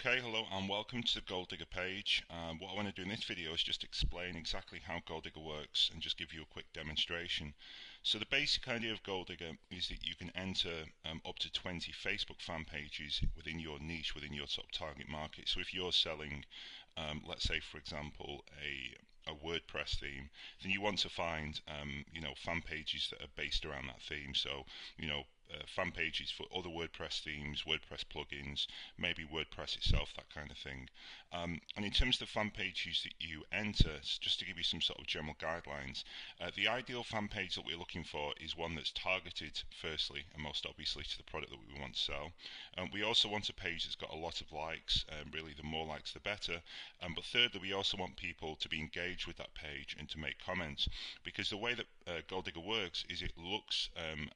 Okay, hello and welcome to the Gold Digger page. What I want to do in this video is just explain exactly how Gold Digger works and just give you a quick demonstration. So the basic idea of Gold Digger is that you can enter up to 20 Facebook fan pages within your niche, within your sort of target market. So if you're selling, let's say for example, a WordPress theme, then you want to find fan pages that are based around that theme. So fan pages for other WordPress themes, WordPress plugins, maybe WordPress itself, that kind of thing. And in terms of the fan pages that you enter, just to give you some sort of general guidelines, the ideal fan page that we're looking for is one that's targeted, firstly, and most obviously, to the product that we want to sell. We also want a page that's got a lot of likes, really the more likes the better. But thirdly, we also want people to be engaged with that page and to make comments, because the way that Gold Digger works is it looks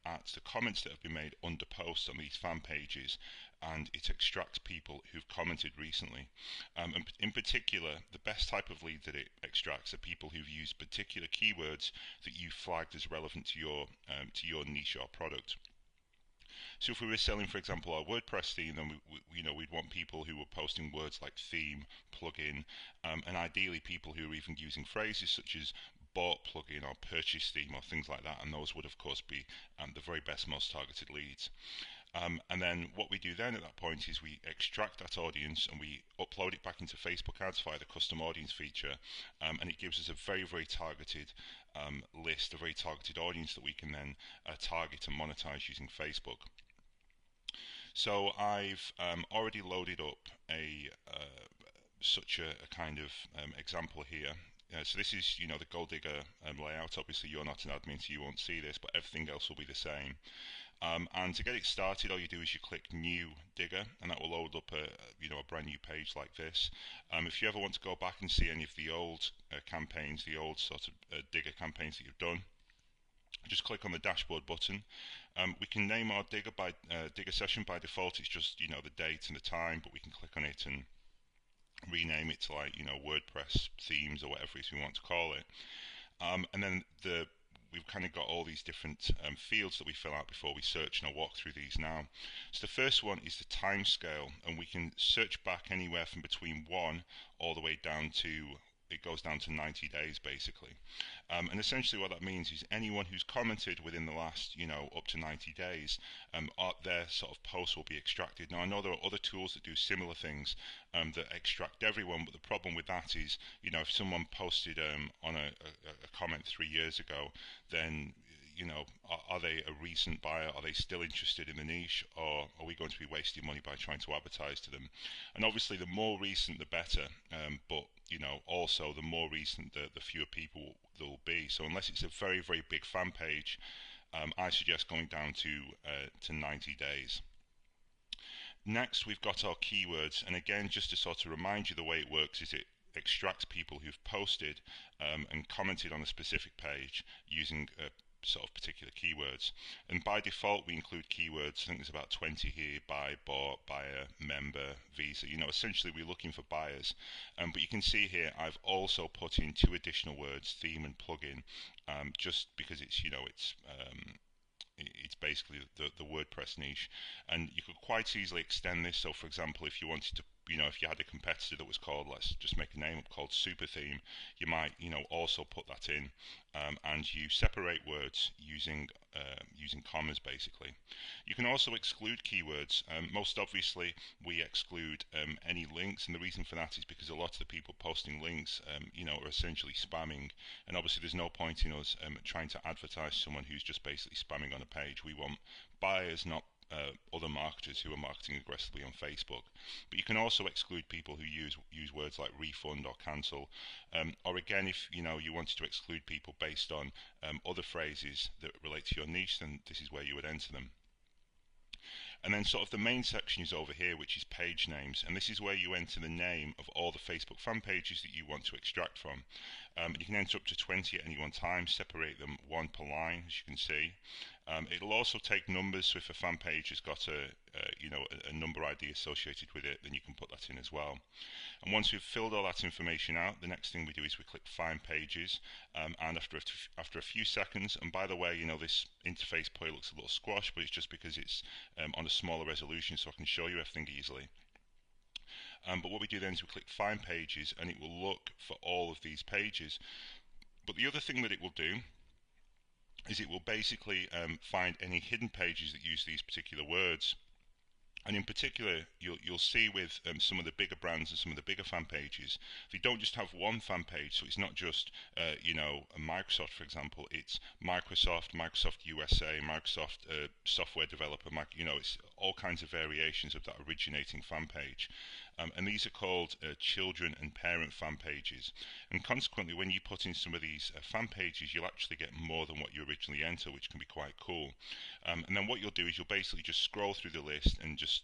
at the comments that have been made under posts on these fan pages, and it extracts people who've commented recently. And in particular, the best type of lead that it extracts are people who've used particular keywords that you flagged as relevant to your niche or product. So if we were selling, for example, our WordPress theme, then we'd want people who were posting words like theme, plugin, and ideally people who are even using phrases such as bought plugin or purchase theme or things like that, and those would of course be the very best, most targeted leads. And then what we do then at that point is we extract that audience and we upload it back into Facebook ads via the custom audience feature, and it gives us a very, very targeted list, a very targeted audience that we can then target and monetize using Facebook. So I've already loaded up such a kind of example here. So this is, the Gold Digger layout. Obviously, you're not an admin, so you won't see this, but everything else will be the same. And to get it started, all you do is you click New Digger, and that will load up a brand new page like this. If you ever want to go back and see any of the old campaigns, the old sort of Digger campaigns that you've done, just click on the dashboard button. We can name our Digger session. By default, it's just the date and the time, but we can click on it and rename it to WordPress themes or whatever it is we want to call it. And then we've kind of got all these different fields that we fill out before we search, and I'll walk through these now. So the first one is the time scale, and we can search back anywhere from between 1 all the way down to, it goes down to 90 days basically. And essentially what that means is anyone who's commented within the last, up to 90 days, their sort of posts will be extracted. Now I know there are other tools that do similar things that extract everyone, but the problem with that is, if someone posted on a comment 3 years ago, then are they a recent buyer? Are they still interested in the niche, or are we going to be wasting money by trying to advertise to them? And obviously the more recent the better, but also the more recent the fewer people there will be. So unless it's a very, very big fan page, I suggest going down to 90 days. Next, we've got our keywords, and again, just to sort of remind you, the way it works is it extracts people who've posted and commented on a specific page using sort of particular keywords. And by default we include keywords, I think there's about 20 here: buy, bought, buyer, member, visa. Essentially we're looking for buyers, but you can see here I've also put in 2 additional words: theme and plugin, just because it's basically the WordPress niche, and you could quite easily extend this. So for example, if you wanted to, if you had a competitor that was called, let's just make a name up, called Super Theme, you might also put that in, and you separate words using commas basically. You can also exclude keywords. Most obviously we exclude any links, and the reason for that is because a lot of the people posting links are essentially spamming, and obviously there's no point in us trying to advertise someone who's just basically spamming on a page. We want buyers, not other marketers who are marketing aggressively on Facebook. But you can also exclude people who use words like refund or cancel, or again, if you wanted to exclude people based on other phrases that relate to your niche, then this is where you would enter them. And then sort of the main section is over here, which is page names, and this is where you enter the name of all the Facebook fan pages that you want to extract from. You can enter up to 20 at any one time, separate them 1 per line, as you can see. It'll also take numbers, so if a fan page has got a number ID associated with it, then you can put that in as well. And once we've filled all that information out, the next thing we do is we click Find Pages, and after a few seconds, and by the way, this interface probably looks a little squashed, but it's just because it's on a smaller resolution, so I can show you everything easily. But what we do then is we click Find Pages, and it will look for all of these pages. But the other thing that it will do is it will basically find any hidden pages that use these particular words. And in particular, you'll see with some of the bigger brands and some of the bigger fan pages, they don't just have one fan page. So it's not just Microsoft, for example. It's Microsoft, Microsoft USA, Microsoft software developer. It's all kinds of variations of that originating fan page. And these are called children and parent fan pages. And consequently, when you put in some of these fan pages, you'll actually get more than what you originally enter, which can be quite cool. And then what you'll do is you'll basically just scroll through the list and just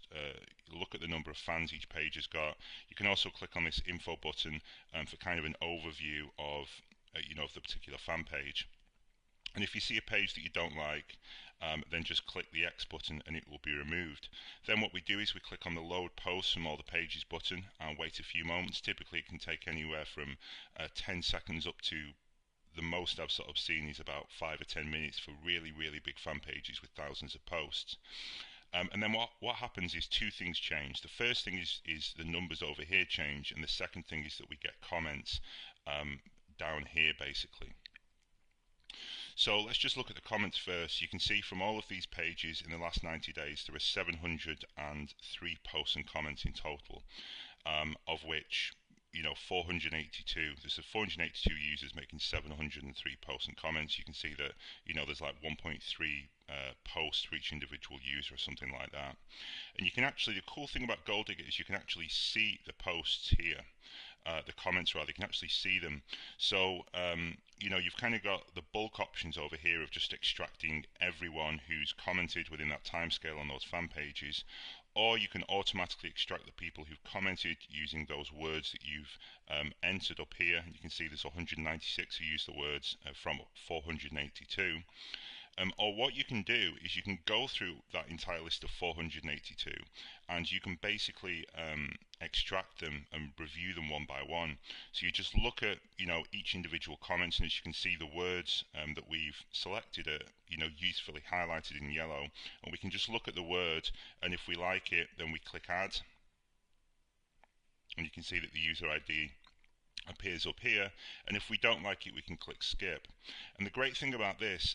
look at the number of fans each page has got. You can also click on this info button for kind of an overview of of the particular fan page. And if you see a page that you don't like, then just click the X button and it will be removed. Then what we do is we click on the Load Posts from All the Pages button and wait a few moments. Typically it can take anywhere from 10 seconds up to the most I've sort of seen is about 5 or 10 minutes for really, really big fan pages with thousands of posts. And then what happens is two things change. The first thing is the numbers over here change, and the second thing is that we get comments down here basically. So let's just look at the comments first. You can see from all of these pages in the last 90 days there are 703 posts and comments in total, of which 482. There's 482 users making 703 posts and comments. You can see that there's like 1.3 posts for each individual user or something like that. And you can actually, the cool thing about Goal Digger is you can actually see the posts here. The comments rather, you can actually see them. So you've kind of got the bulk options over here of just extracting everyone who's commented within that timescale on those fan pages, or you can automatically extract the people who've commented using those words that you've entered up here. You can see there's 196 who use the words from 482. Or what you can do is you can go through that entire list of 482 and you can basically extract them and review them one by one. So you just look at each individual comment, and as you can see the words that we've selected are usefully highlighted in yellow, and we can just look at the word, and if we like it then we click add, and you can see that the user ID appears up here, and if we don't like it we can click skip. And the great thing about this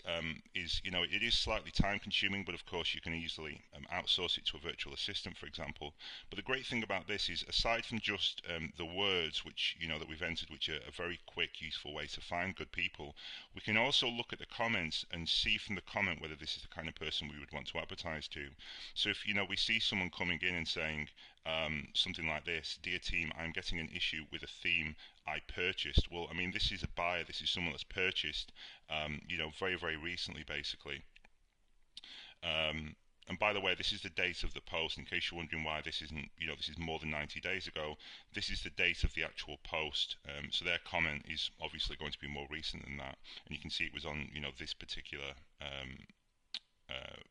is it is slightly time consuming, but of course you can easily outsource it to a virtual assistant, for example. But the great thing about this is, aside from just the words which that we've entered, which are a very quick, useful way to find good people, we can also look at the comments and see from the comment whether this is the kind of person we would want to advertise to. So if we see someone coming in and saying something like this: "Dear team, I'm getting an issue with a theme I purchased." Well, I mean, this is a buyer, this is someone that's purchased very, very recently basically. And by the way, this is the date of the post, in case you're wondering why this isn't, this is more than 90 days ago. This is the date of the actual post. So their comment is obviously going to be more recent than that. And you can see it was on, this particular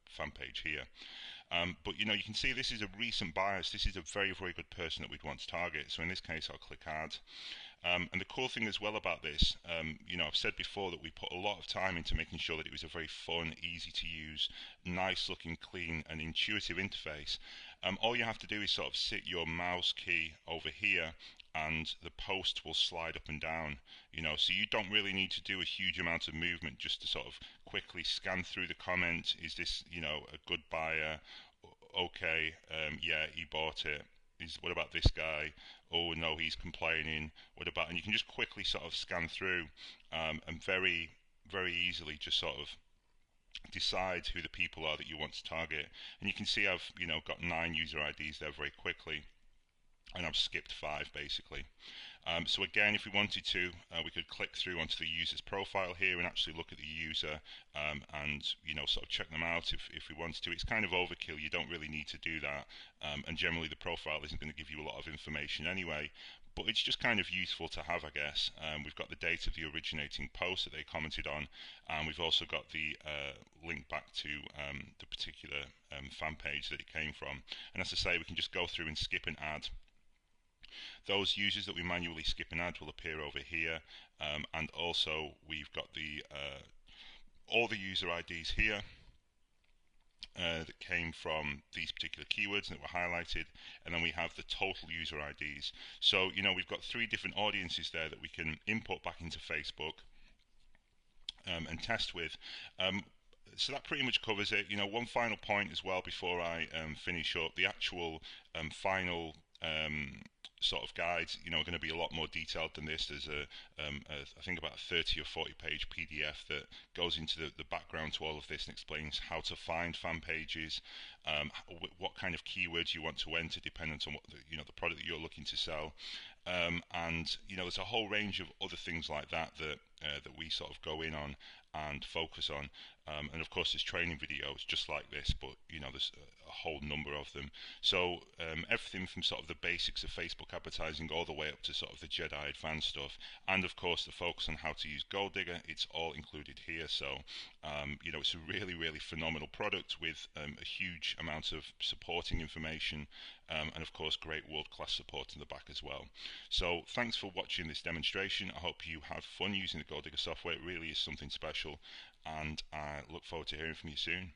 fan page here. But you can see this is a recent bias. This is a very, very good person that we'd want to target. So in this case, I'll click add. And the cool thing as well about this, I've said before that we put a lot of time into making sure that it was a very fun, easy to use, nice looking, clean and intuitive interface. All you have to do is sort of sit your mouse key over here and the post will slide up and down, so you don't really need to do a huge amount of movement just to sort of quickly scan through the comment. Is this, a good buyer? Okay, yeah, he bought it. What about this guy? Oh no, he's complaining. What about? And you can just quickly sort of scan through and very, very easily just sort of decide who the people are that you want to target. And you can see I've got 9 user IDs there very quickly, and I've skipped 5 basically. So again, if we wanted to, we could click through onto the user's profile here and actually look at the user and sort of check them out if we wanted to. It's kind of overkill. You don't really need to do that, and generally the profile isn't going to give you a lot of information anyway. But it's just kind of useful to have, I guess. We've got the date of the originating post that they commented on, and we've also got the link back to the particular fan page that it came from. And as I say, we can just go through and skip and add. Those users that we manually skip and add will appear over here, and also we've got the all the user IDs here. that came from these particular keywords that were highlighted, and then we have the total user IDs. So we've got 3 different audiences there that we can import back into Facebook and test with. So that pretty much covers it. One final point as well before I finish up. The actual final sort of guides, are going to be a lot more detailed than this. There's I think about a 30 or 40 page PDF that goes into the background to all of this and explains how to find fan pages, what kind of keywords you want to enter dependent on what the product that you're looking to sell, and there's a whole range of other things like that that we sort of go in on and focus on. And of course, there's training videos just like this, but there's a whole number of them. So everything from sort of the basics of Facebook advertising all the way up to sort of the Jedi advanced stuff, and of course the focus on how to use Goal Digger, it's all included here. So it's a really, really phenomenal product with a huge amount of supporting information, and of course great world-class support in the back as well. So thanks for watching this demonstration. I hope you have fun using the Goal Digger software. It really is something special, and I look forward to hearing from you soon.